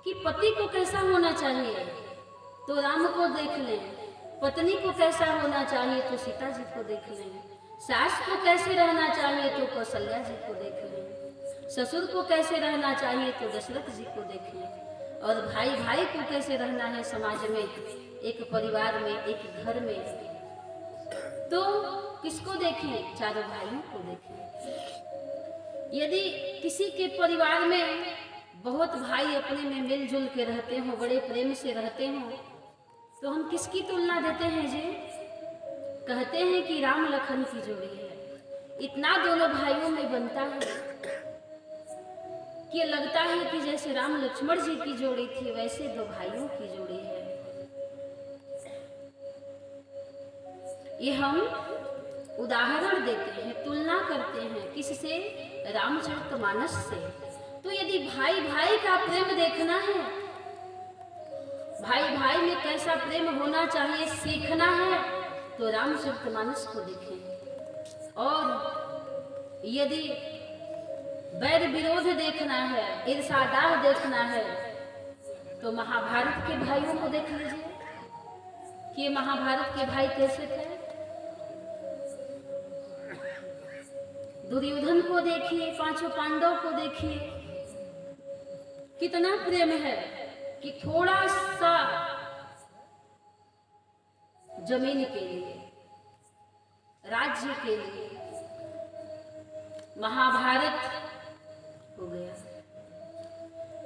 कि पति को कैसा होना चाहिए तो राम को देख लें, पत्नी को कैसा होना चाहिए तो सीता जी को देख लें, सास को कैसे रहना चाहिए तो कौशल्या जी को देख लें, ससुर को कैसे रहना चाहिए तो दशरथ जी को देख लें, और भाई भाई को कैसे रहना है समाज में, एक परिवार में, एक घर में, तो किसको देखें? चारों भाइयों को देखें। यदि किसी के परिवार में बहुत भाई अपने में मिलजुल के रहते हो, बड़े प्रेम से रहते हो, तो हम किसकी तुलना देते हैं जी? कहते हैं कि राम लखन की जोड़ी है। इतना दोनों भाइयों में बनता है कि लगता है कि जैसे राम लक्ष्मण जी की जोड़ी थी वैसे दो भाइयों की जोड़ी है। ये हम उदाहरण देते हैं, तुलना करते हैं किससे? रामचरितमानस से। तो यदि भाई भाई का प्रेम देखना है, भाई भाई में कैसा प्रेम होना चाहिए सीखना है, तो रामचरितमानस को देखें। और यदि वैर विरोध देखना है, ईर्षादाह देखना है, तो महाभारत के भाइयों को देख लीजिए कि ये महाभारत के भाई कैसे थे। दुर्योधन को देखिए, पांचों पांडव को देखिए, कितना प्रेम है कि थोड़ा सा जमीन के लिए, राज्य के लिए महाभारत हो गया।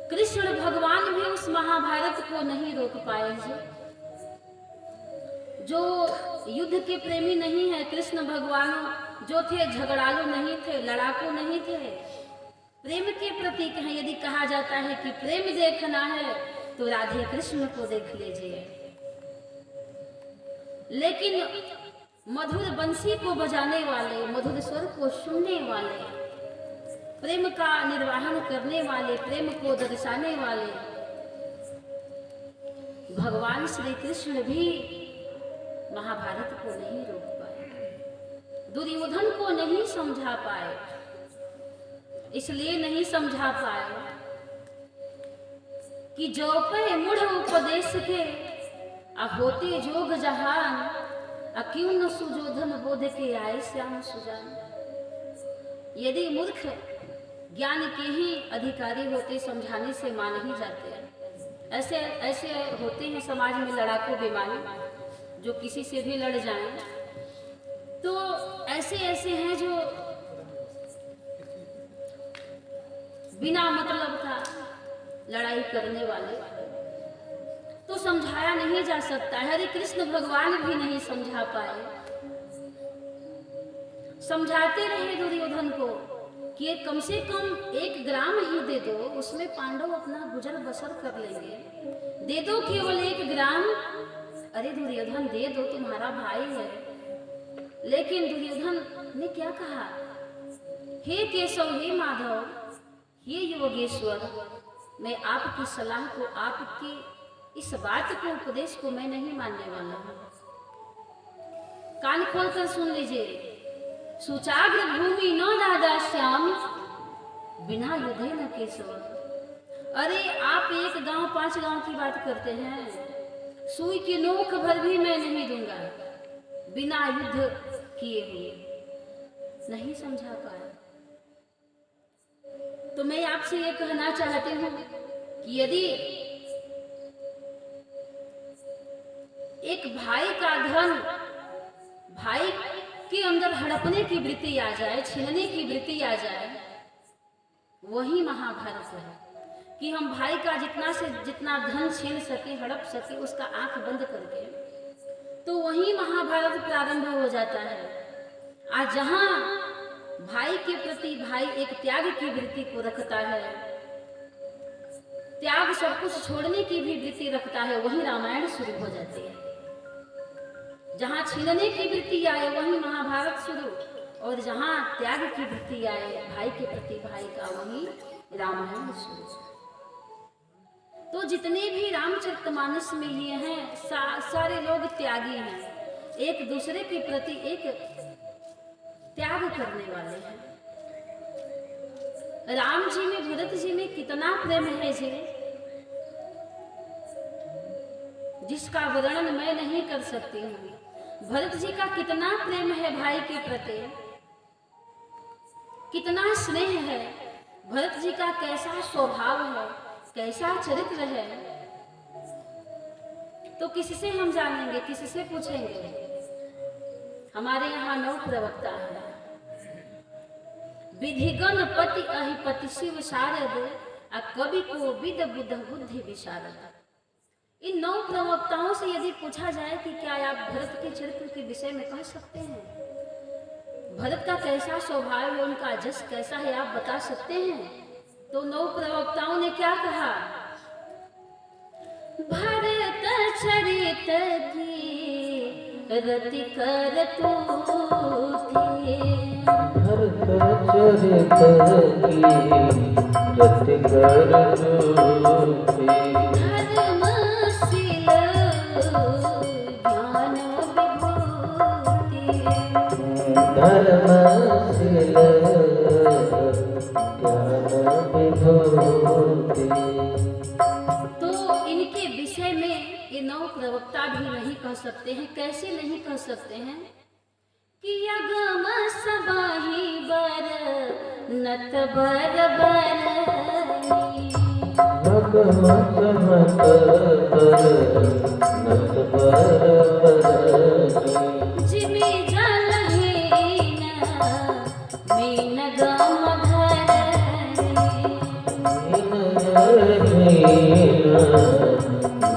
कृष्ण भगवान भी उस महाभारत को नहीं रोक पाए जी। जो युद्ध के प्रेमी नहीं है, कृष्ण भगवान जो थे झगड़ालू नहीं थे, लड़ाकू नहीं थे, प्रेम के प्रतीक हैं। यदि कहा जाता है कि प्रेम देखना है तो राधे कृष्ण को देख लीजिए। लेकिन मधुर बंसी को बजाने वाले, मधुर स्वर को सुनने वाले, प्रेम का निर्वाहन करने वाले, प्रेम को दर्शाने वाले भगवान श्री कृष्ण भी महाभारत को नहीं रोक पाए, दुर्योधन को नहीं समझा पाए। इसलिए नहीं समझा पाए कि जो पे मूढ़ उपदेश के होते जोग जहान, क्यों न सुजोधन बोध के आए श्याम सुजान। यदि मूर्ख ज्ञान के ही अधिकारी होते, समझाने से मान ही जाते हैं। ऐसे ऐसे होते हैं समाज में लड़ाकू बेईमान, जो किसी से भी लड़ जाएं। तो ऐसे ऐसे हैं जो बिना मतलब का लड़ाई करने वाले, तो समझाया नहीं जा सकता है। हरे कृष्ण भगवान भी नहीं समझा पाए। समझाते रहे दुर्योधन को कि कम से कम 1 ग्राम ही दे दो, उसमें पांडव अपना गुजर बसर कर लेंगे। दे दो केवल 1 ग्राम। अरे दुर्योधन दे दो, तुम्हारा भाई है। लेकिन दुर्योधन ने क्या कहा? हे केशव, हे माधव, हे योगेश्वर, मैं आपकी सलाह को, आपकी इस बात को, उपदेश को मैं नहीं मानने वाला हूं। कान खोलकर सुन लीजिए। सुचाग्र भूमि न दादा श्याम, बिना युद्धे न केशव। अरे आप 1 गांव 5 गांव की बात करते हैं, सुई की नोक भर भी मैं नहीं दूंगा बिना युद्ध किए हुए। नहीं समझा पाया। तो मैं आपसे ये कहना चाहती हूँ कि यदि एक भाई का धन भाई के अंदर हड़पने की वृत्ति आ जाए, छीनने की वृत्ति आ जाए, वही महाभारत है। कि हम भाई का जितना से जितना धन छीन सके, हड़प सके, उसका आंख बंद करके, तो वही महाभारत प्रारंभ हो जाता है। आज जहां भाई के प्रति भाई एक त्याग की वृत्ति को रखता है, त्याग सब कुछ छोड़ने की भी वृत्ति रखता है, वही रामायण शुरू हो जाती है। जहां छीनने की वृत्ति आए वही महाभारत शुरू, और जहां त्याग की वृत्ति आए भाई के प्रति भाई का, वही रामायण शुरू। तो जितने भी रामचरितमानस में ये हैं, सारे लोग त्यागी हैं, एक दूसरे के प्रति एक त्याग करने वाले हैं। राम जी में, भरत जी में कितना प्रेम है जी। जिसका वर्णन मैं नहीं कर सकती हूँ। भरत जी का कितना प्रेम है भाई के प्रति, कितना स्नेह है, भरत जी का कैसा स्वभाव है, कैसा चरित्र है, तो किससे हम जानेंगे, किससे पूछेंगे? हमारे यहाँ 9 प्रवक्ता है। विधिगण पति अहिपति शिव शारद, आ कवि को विद बुध बुद्धि विशारद। इन 9 प्रवक्ताओं से यदि पूछा जाए कि क्या आप भरत के चरित्र के विषय में कह सकते हैं, भरत का कैसा स्वभाव है, उनका जस कैसा है, आप बता सकते हैं? तो 9 प्रवक्ताओं ने क्या कहा? भरत चरित की रति कर तू थी, भरत चरित की रति कर तू थी, धर्मशील ज्ञान विभूति, धर्मशील ज्ञान विभूति। तो इनके विषय में ये 9 प्रवक्ता भी नहीं कह सकते हैं। कैसे नहीं कह सकते हैं? कि अगम सबहि बर नत बर बरनी, अगम समत बर नत बर बरनी, जिमि जलहीन मीन गम धरनी,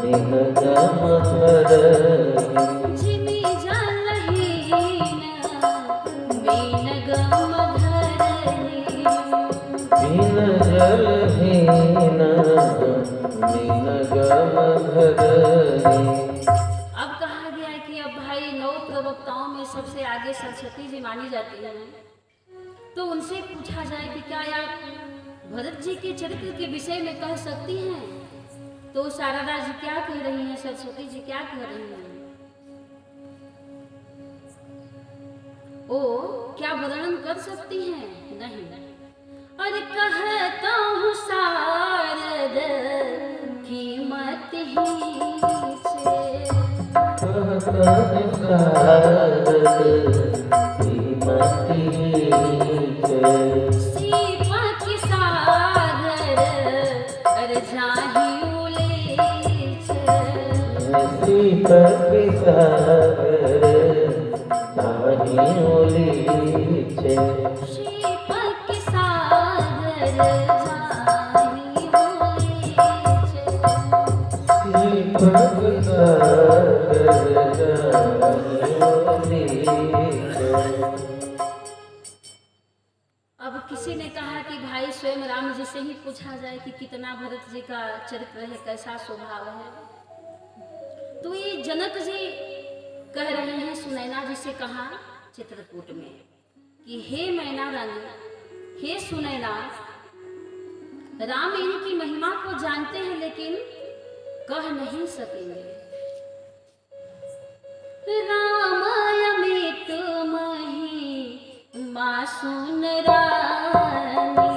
मीन गम धरनी, जिमि जलहीन मीन गम धरनी। मीन जलहीन मीन गम धरनी। अब कहा गया है कि अब भाई 9 प्रवक्ताओं में सबसे आगे सरस्वती जी मानी जाती है। तो उनसे पूछा जाए कि क्या आप भरत जी के चरित्र के विषय में कह सकती हैं? तो शारदा जी क्या कह रही हैं, सरस्वती जी क्या कह रही हैं? ओ क्या वर्णन कर सकती हैं? नहीं। अरे कहता हूँ शारद कीमत ही से, सीपा की सागर अरे जाही उलीच, सीपा की सागर जाही उलीच। अब किसी ने कहा कि भाई स्वयं राम जी से ही पूछा जाए कि कितना भरत जी का चरित्र है, कैसा स्वभाव है। तो ये जनक जी कह रहे हैं सुनैना जी से कहा चित्रकूट में कि हे मैना रानी, हे सुनैना, राम इनकी महिमा को जानते हैं लेकिन कह नहीं सकेंगे। रामायण तुमहि माँ सुन रानी,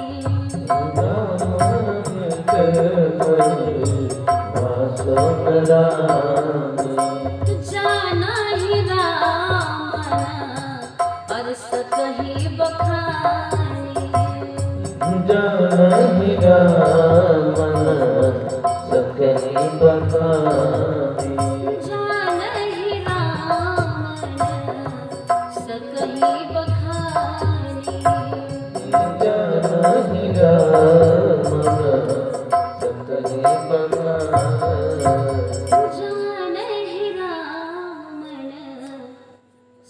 जाना ही राम और सकहि बखानी, जानहि रामन सकहि बखानी, जानहि रामन सकहि बखानी, जानहि रामन सकहि बखानी, जानहि रामन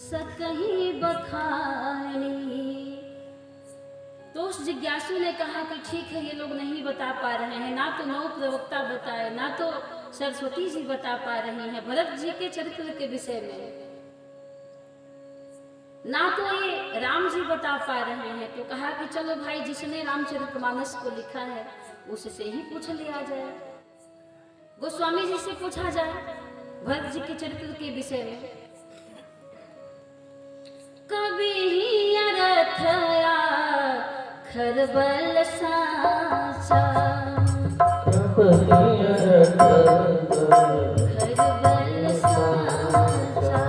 सकहि बखानी। तो उस जिज्ञासु ने कहा कि ठीक है, ये लोग नहीं बता पा रहे हैं, ना तो 9 प्रवक्ता बताए, ना तो सरस्वती जी बता पा रही हैं भरत जी के चरित्र के विषय में, ना तो ये राम जी बता पा रहे हैं। तो कहा कि चलो भाई, जिसने रामचरितमानस को लिखा है उससे ही पूछ लिया जाए, गोस्वामी जी से पूछा जाए भरत जी के चरित्र के विषय में। कभी ही अर्थ खरबल साचा, खर निर्बल साचा,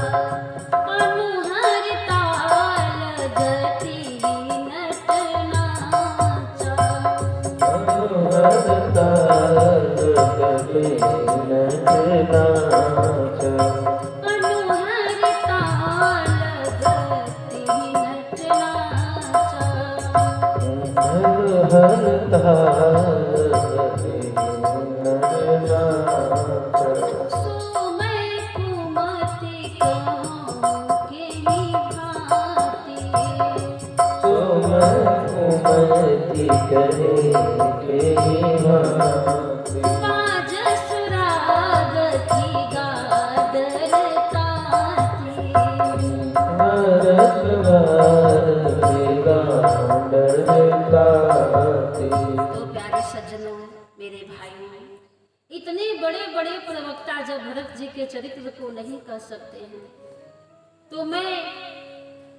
अनुहर ताल गति नट नाचा। अनुहर ताल गति नट नाचा। सुमय कुमति कहूँ केहि भांति, बाज सुराग की गादर ताती। तो प्यारे सज्जनों, मेरे भाइयों, इतने बड़े बड़े प्रवक्ता जब भरत जी के चरित्र को नहीं कह सकते हैं, तो मैं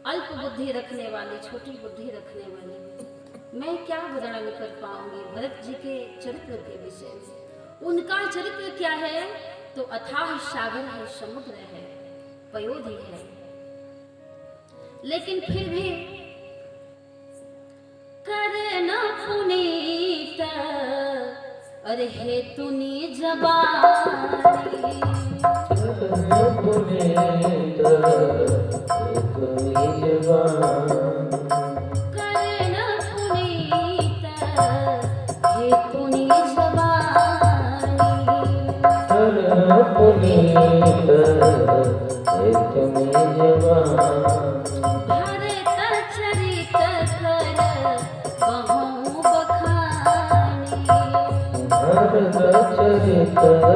अल्प बुद्धि रखने वाली, छोटी बुद्धि रखने वाली, मैं क्या वर्णन कर पाऊंगी भरत जी के चरित्र के विषय में। उनका चरित्र क्या है? तो अथाह सागर है, समुद्र है, पयोधि है। लेकिन फिर भी करे न पुनीत, अरे हे तुनी जबानी। करे न पुनीत, हे तुनी भरत चरित कर कहूँ बखानी। भरत चरित कर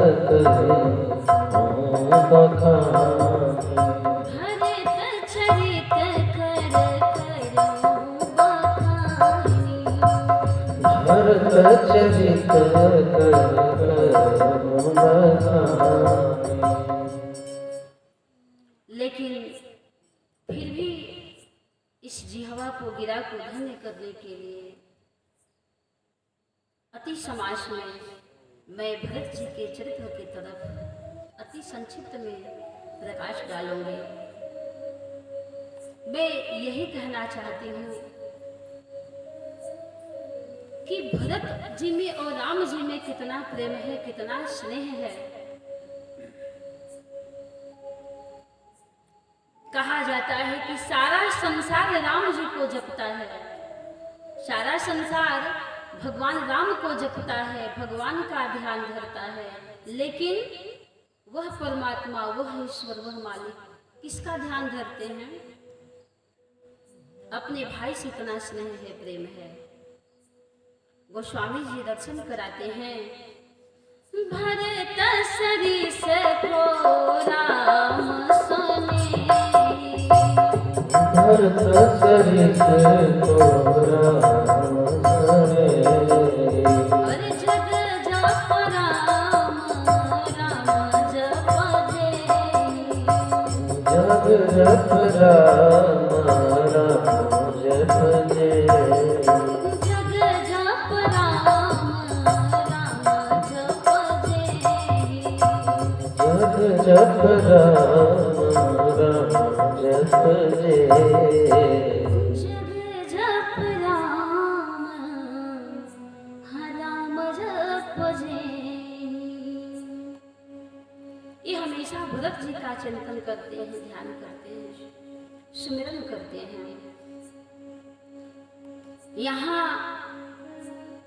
लेकिन फिर भी इस जिह्वा को गिरा को धन्य करने के लिए अति समाज में मैं भरत जी के चरित्र की तरफ अति संक्षिप्त में प्रकाश डालूंगी। मैं यही कहना चाहती हूँ कि भरत जी में और राम जी में कितना प्रेम है, कितना स्नेह है। कहा जाता है कि सारा संसार राम जी को जपता है, सारा संसार भगवान राम को जपता है, भगवान का ध्यान धरता है, लेकिन वह परमात्मा, वह ईश्वर, वह मालिक किसका ध्यान धरते हैं? अपने भाई से इतना स्नेह है, प्रेम है। गोस्वामी जी दर्शन कराते हैं, भरत सरिस को राम सने, भरत सरिस को राम सने। अरे जग जप राम राम जप जे, जग जप राम राम जप जे। जग जप राम राम जप जे, जग जप राम राम जप जे। जग जप राम राम जप जे। ये हमेशा भरत जी का चिंतन करते हैं, ध्यान करते हैं, सुमिरन करते हैं। यहाँ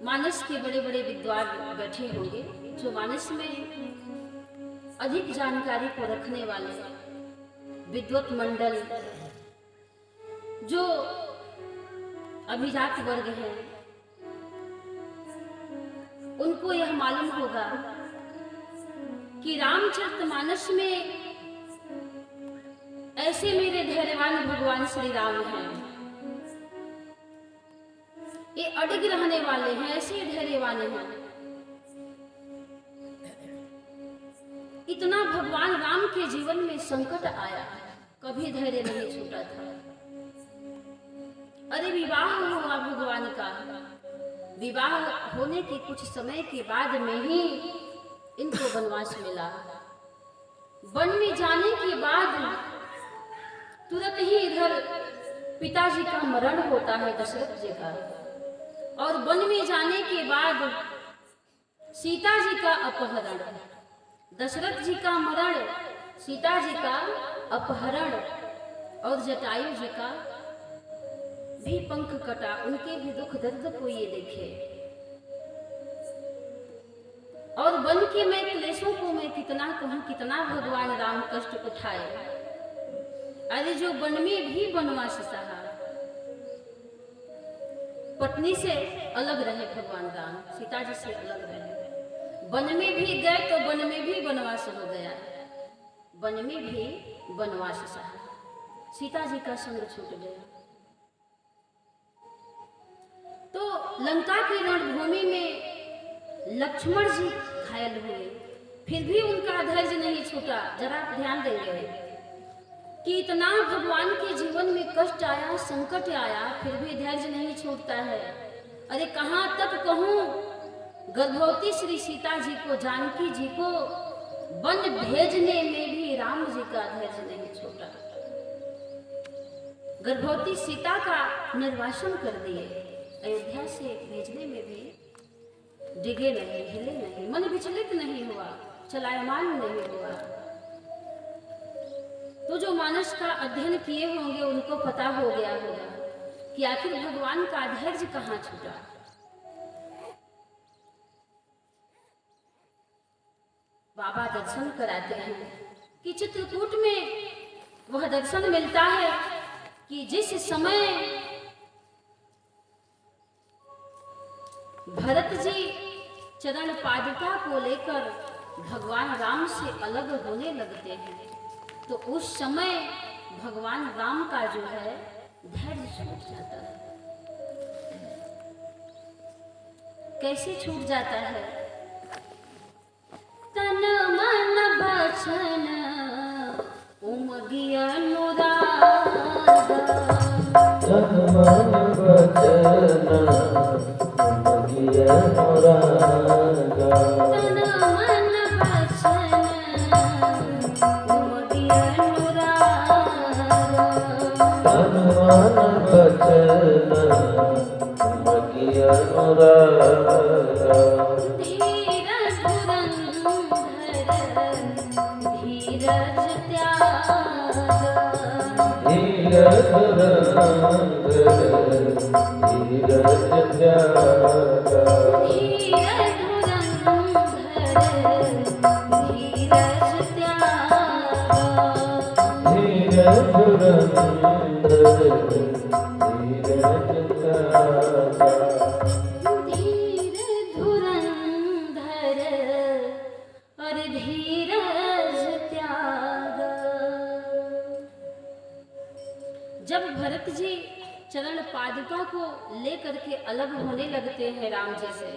मानस के बड़े बड़े विद्वान बैठे होंगे, जो मानस में अधिक जानकारी को रखने वाले विद्वत मंडल, जो अभिजात वर्ग है, उनको यह मालूम होगा कि रामचरितमानस में ऐसे मेरे धैर्यवान भगवान श्री राम हैं, ये अडिग रहने वाले हैं, ऐसे धैर्यवान हैं। इतना भगवान राम के जीवन में संकट आया, कभी धैर्य नहीं छूटा था। अरे विवाह हुआ भगवान का, विवाह होने के कुछ समय के बाद में ही इनको वनवास मिला। वन में जाने के बाद तुरंत ही इधर पिताजी का मरण होता है दशरथ जी का, और वन में जाने के बाद सीता जी का अपहरण, दशरथ जी का मरण, सीता जी का अपहरण और जटायु जी का भी पंख कटा, उनके भी दुख दर्द को ये देखे। और वन के मैं क्लेशों को मैं कितना कहूँ, कितना भगवान राम कष्ट उठाए। अरे जो वन में भी वनवास सहा, पत्नी से अलग रहे भगवान राम, सीता जी से अलग रहे, वन में भी गए तो वन में भी वनवास हो गया, वन में भी वनवास सहा, सीता जी का संग छूट गया। तो लंका की रणभूमि में लक्ष्मण जी घायल हुए, फिर भी उनका धैर्य नहीं छूटा। जरा ध्यान देंगे कि इतना भगवान के जीवन में कष्ट आया, संकट आया, फिर भी धैर्य नहीं छूटता है। अरे कहाँ तक कहूँ, गर्भवती श्री सीता जी को, जानकी जी को वन भेजने में भी राम जी का धैर्य नहीं छूटा। गर्भवती सीता का निर्वासन कर दिए, अयोध्या से भेजने में भी डिगे नहीं, हिले नहीं, मन विचलित नहीं हुआ, चलायमान नहीं हुआ। तो जो मानस का अध्ययन किए होंगे उनको पता हो गया होगा कि आखिर भगवान का धैर्य कहाँ छूटा। बाबा दर्शन कराते हैं कि चित्रकूट में वह दर्शन मिलता है कि जिस समय भरत जी चरण पादुका को लेकर भगवान राम से अलग होने लगते हैं, तो उस समय भगवान राम का जो है धैर्य छूट जाता है। कैसे छूट जाता है? तन मन बचन उमगी अनुराग, तन मन बचन उमगी अनुराग, तन मन बचन उमगी अनुराग, तन मन बचन उमगी अनुराग। धीरज धुरंधर धीरज त्याग, धीरज धुरंधर धीरज त्याग, धीरज धुरंधर धीरज त्याग, धीरज धुरंधर धीरज त्याग। धीर धुरंधर और धीरज त्याग। जब भरत जी चरण पादुका को लेकर के अलग होने लगते हैं राम जी से,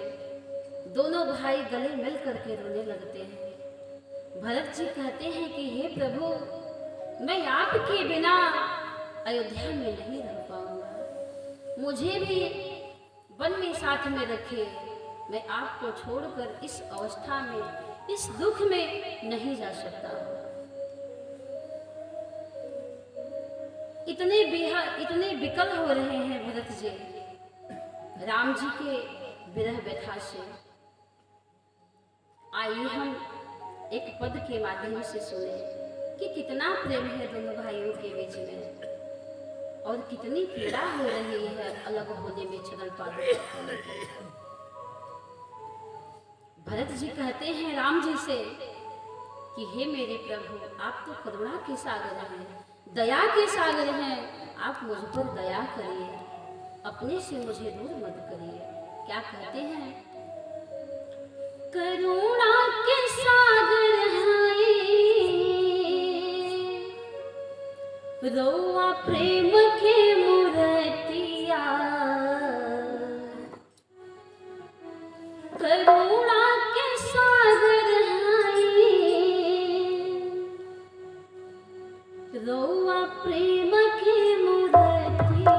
दोनों भाई गले मिल करके रोने लगते हैं। भरत जी कहते हैं कि हे प्रभु, मैं आपके बिना अयोध्या में नहीं रह पाऊंगा, मुझे भी वन में साथ में रखे, मैं आपको छोड़कर इस अवस्था में, इस दुख में नहीं जा सकता। इतने विकल हो रहे हैं भरत जी राम जी के विरह व्यथा से। आइए हम एक पद के माध्यम से सुने कि कितना प्रेम है दोनों भाइयों के बीच में और कितनी पीड़ा हो रही है अलग होने में चरण पादुका। भरत जी कहते हैं राम जी से कि हे मेरे प्रभु, आप तो करुणा के सागर हैं, दया के सागर हैं, आप मुझ पर दया करिए, अपने से मुझे दूर मत करिए। क्या कहते हैं? करुणा के सागर हैं, रौआ प्रेम के मूर्तिया, करुणा के सागर हैं, रौआ प्रेम के मूर्तिया,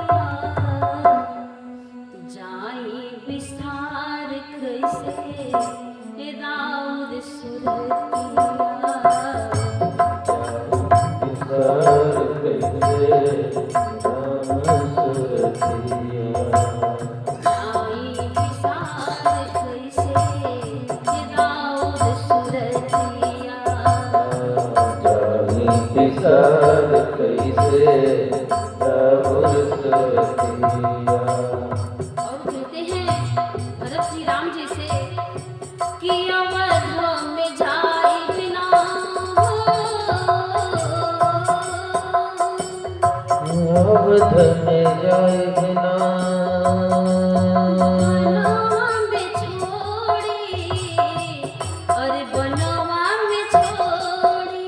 जाई विस्तार कैसे राउर सुरतिया, अवध में जाए बिना बनवा में छोड़ी, अरे बनवा में छोड़ी,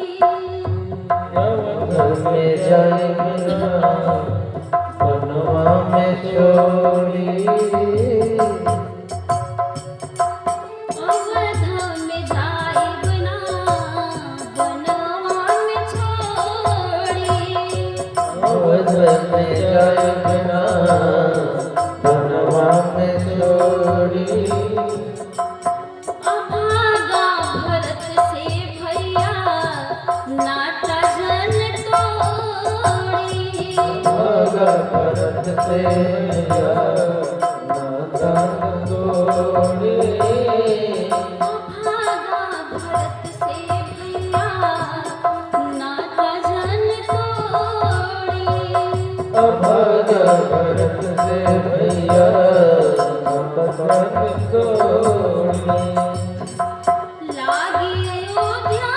अवध में जाए बिना बनवा में छोड़ी अवध में जाए बिना बनवा में छोड़ी, अवध में जाए बिना बनवा में छोड़ी अभागा भरत से भैया नाता जन तोड़ी, भागा भरत से भैया नाता तोड़ी अभागा भरत से भैया नाता जन तोड़ी, अभागा भरत से भैया नाता तोड़ी लागी अयोध्या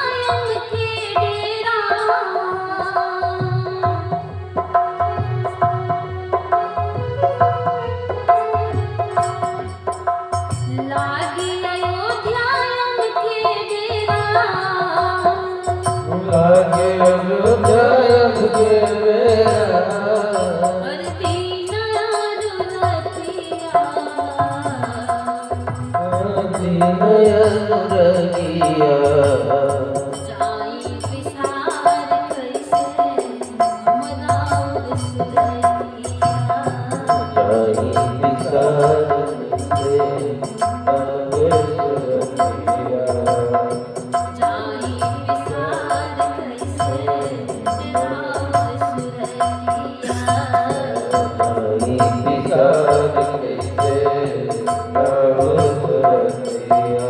के डेरा, लागी अयोध्या के डेरा, लागे अयोध्या के बेरा और दीन रुरतिया, दीनयन रगिया जाई विसार कैसे हमरा सुरतिया, जाई विसार से आवे सुरतिया जाई विसार कैसे राम सुरतिया। जाई विसार कैसे आवे सुरतिया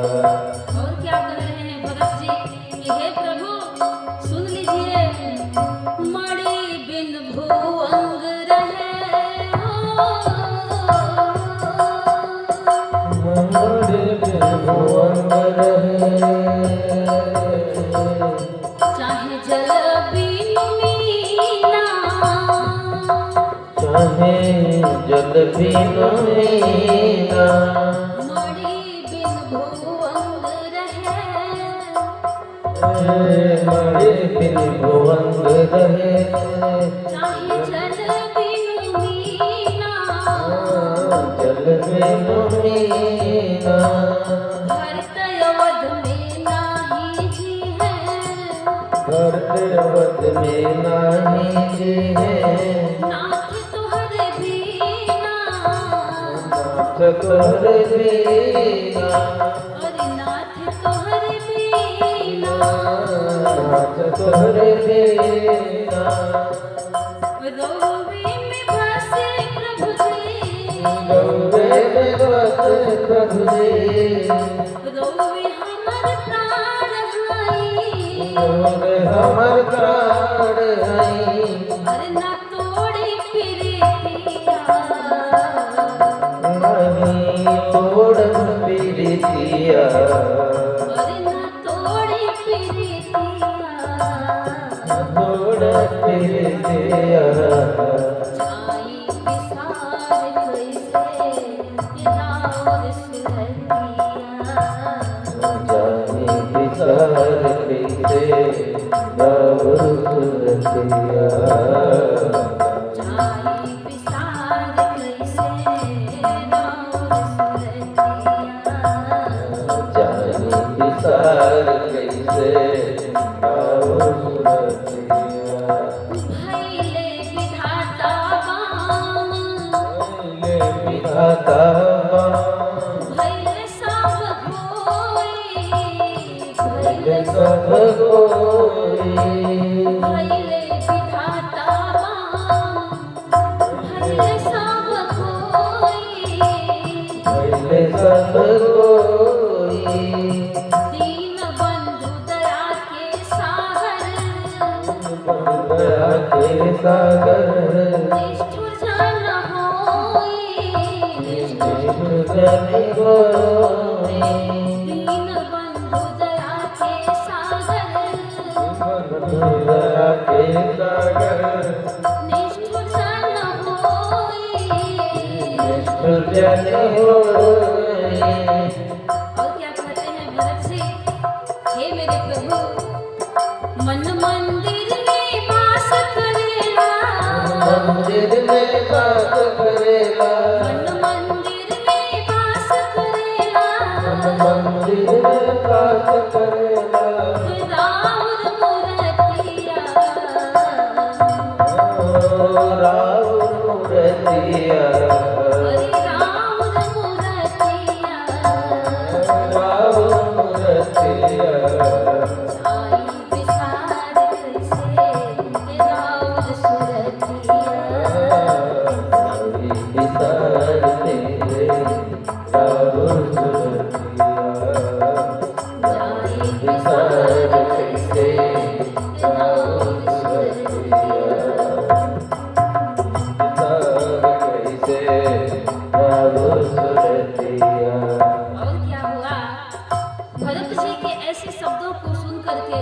और क्या कह रहे हैं भरत जी कि हे प्रभु सुन लीजिए, मणि बिन भुअंग रहे हो, मनोरे भुवन रहे चाहे जल बिन मीना, चाहे जल बिनु मीना मणि बिन भुअंग रहे, मणि बिन भुवन रहे चाहे जल बिन मीना, जल बिनु मीना भरत अवध में नाही जी है, भरत अवध में नाही जी है नाथ तुहर बीना, नाथ तोहर बीना अरे नाथ तुहर बीना, नाथ तोहर बीना रोवे में बसे प्रभु जी, गौरे में बसे प्रभु जी रोवे हमर प्राण हाई, गौरे हमर प्राण हई अरे ना तोड़ी प्रीतिया, नहीं तोड़ पीरितिया अरे ना तोड़ी प्रीतिया, तोड़ पीरितिया जाई विसार कैसे राम सुरतिया, जानी विसार कैसे रावण सुरतिया जाई विसार कैसे राम सुरतिया, जानी विसार कैसे रावण सुरतिया भैले विधाता बाम, ले विधाता भैले सब कोई, ले सब कोई भैले विधाता बाम, भैले सब कोई, ले सब कोई दीन बंधु दया के सागर, दया के सागर निष्ठुर जन होई, निष्ठुर जन होई दीन बंधु दया के सागर, दया के सागर निष्ठुर जन जन होई। और क्या कहते हैं भरत जी, हे मेरे प्रभु, मन मंदिर में वास करेला, मंदिर में बात करेला, मन मंदिर में वास करेला, मंदिर में बात करेला। राउर मूर्तिया, राउर मूर्तिया, हरि राउर मूर्तिया, राउर मूर्तिया। जाई विसार कैसे राउर सुरतिया, विसार तेरे राउर सुरतिया। जाई विसार कैसे राउर सुरतिया। और क्या हुआ, भरत जी के ऐसे शब्दों को सुन करके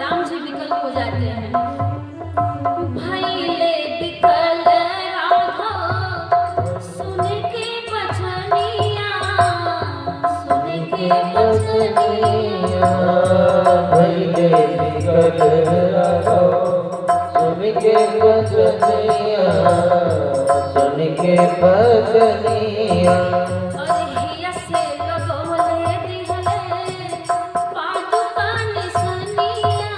राम जी विकल हो जाते हैं। भैले विकल राघव सुन के बचनिया, सुन के बचनिया, भैले विकल राघव सुन के बचनिया, सुन के बचनिया। और हिया से लगौले दिहले पादुका निसनिया,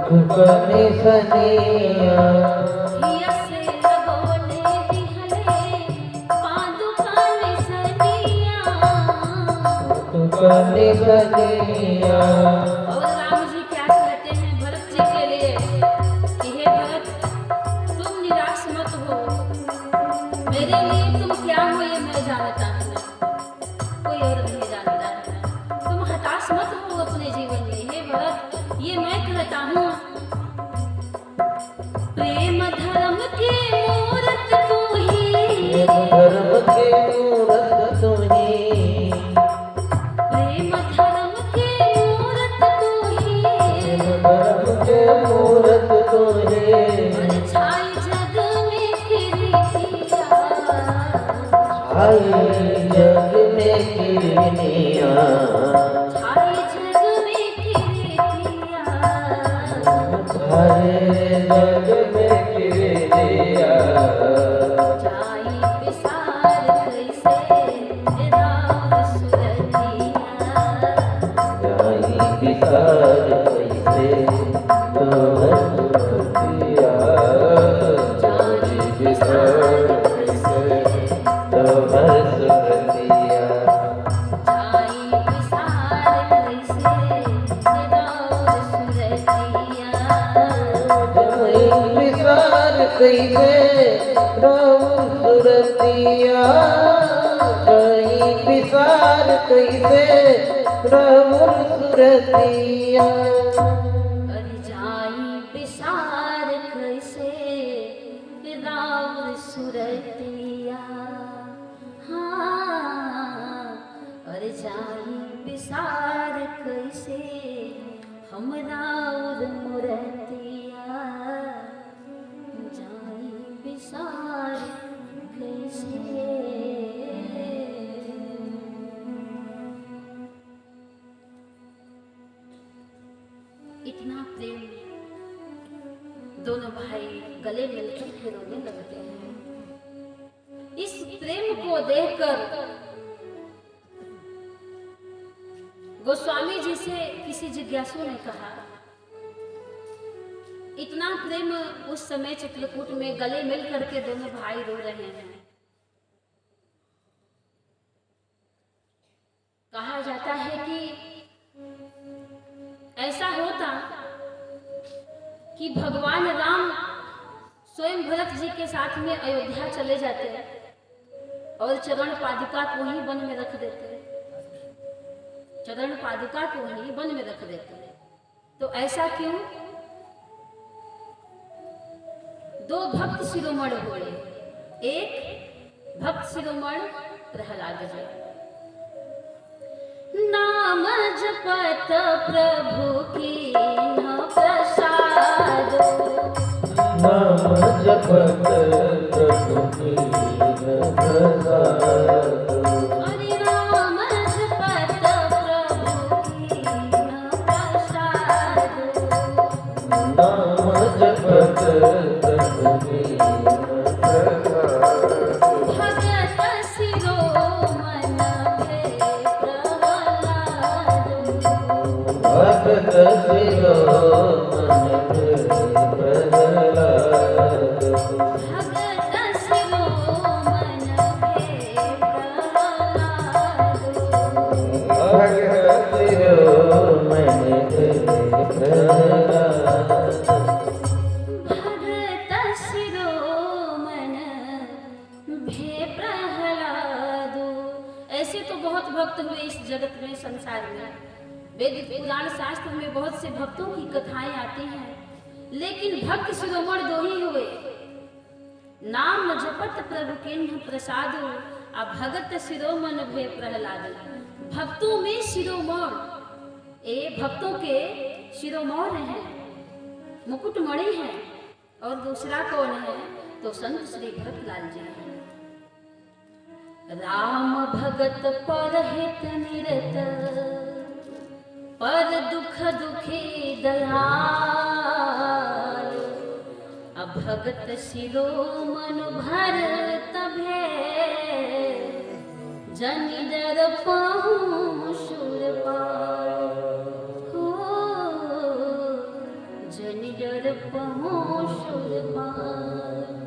दुकानी सनिया, हिया से लगौले दिहले पादुका निसनिया। दुकानी सनिया। और राम जी क्या कहते हैं भरत जी के लिए कि हे भरत, तुम निराश मत हो, मेरे लिए तुम क्या हो ये मैं जानता हूँ, कोई और नहीं जानता है। तुम हताश मत हो अपने जीवन में। हे भरत, ये मैं कहता हूँ, प्रेम धर्म के मूरत तू ही, धर्म के मूरत तुम्ही, प्रेम धर्म के मूरत तू ही, धर्म के मूरत तुम्ही। और छाई जग में कीर्तिया, आई जग में कीर्तिया, छाई जग में कीर्तिया, आई जग में कीर्तिया। जाई विसार कैसे राम सुरतिया, जाई विसार कैसे तोहर सुरतिया, जाई विसार कैसे तोहर सुरतिया। जाई विसार कैसे राम सुरतिया। जाई विसार कैसे राम सुरतिया, जाई विसार कैसे राम सुरतिया। अरे जाई विसार कैसे राउर सुरतिया, हाँ, अरे जाई विसार कैसे हम राउर मुरतिया, जाई विसार कैसे। इतना प्रेम, दोनों भाई गले मिलकर के रोने लगते हैं। इस प्रेम को देखकर गोस्वामी जी से किसी जिज्ञासु ने कहा, इतना प्रेम उस समय चित्रकूट में गले मिल करके दोनों भाई रो रहे हैं। कहा जाता है कि ऐसा होता कि भगवान राम स्वयं भरत जी के साथ में अयोध्या चले जाते और चरण पादुका को ही वन में रख देते, चरण पादुका को ही वन में रख देते। तो ऐसा क्यों? दो भक्त शिरोमणि हुए, एक भक्त शिरोमणि प्रहलाद जी, नाम जपत प्रभु की न प्रसाद, नाम जपत प्रभु की हरि नाम जपत प्रभु कीन प्रसाद। नाम जपत प्रभु कीन प्रसाद। भगत शिरोमण भय प्रहलाद। भगत शिरोमण भय प्रहलाद। भगत शिरोमण भय प्रहलाद। भगत शिरोमण भय प्रहलाद। भगत शिरोमण भय प्रहलाद। ऐसे तो बहुत भक्त हुए इस जगत में, संसार में। वेद पुराण शास्त्र में बहुत से भक्तों की कथाएं आती हैं, लेकिन भक्त शिरोमण दो ही हुए, नाम जपत प्रभु किन्ह प्रसाद और भगत शिरोमण भय प्रहलाद। भक्तों में शिरोमण, ये भक्तों के शिरोमण हैं, मुकुटमणि हैं। और दूसरा कौन है? तो संत श्री भरतलाल जी हैं। राम भगत परहित निरत, पर दुख दुखी दयाल। भगत शिरोमण भरत भय, जनि डर पाहुँ शूरपाल। हो जनि डर पाहुँ शूरपाल।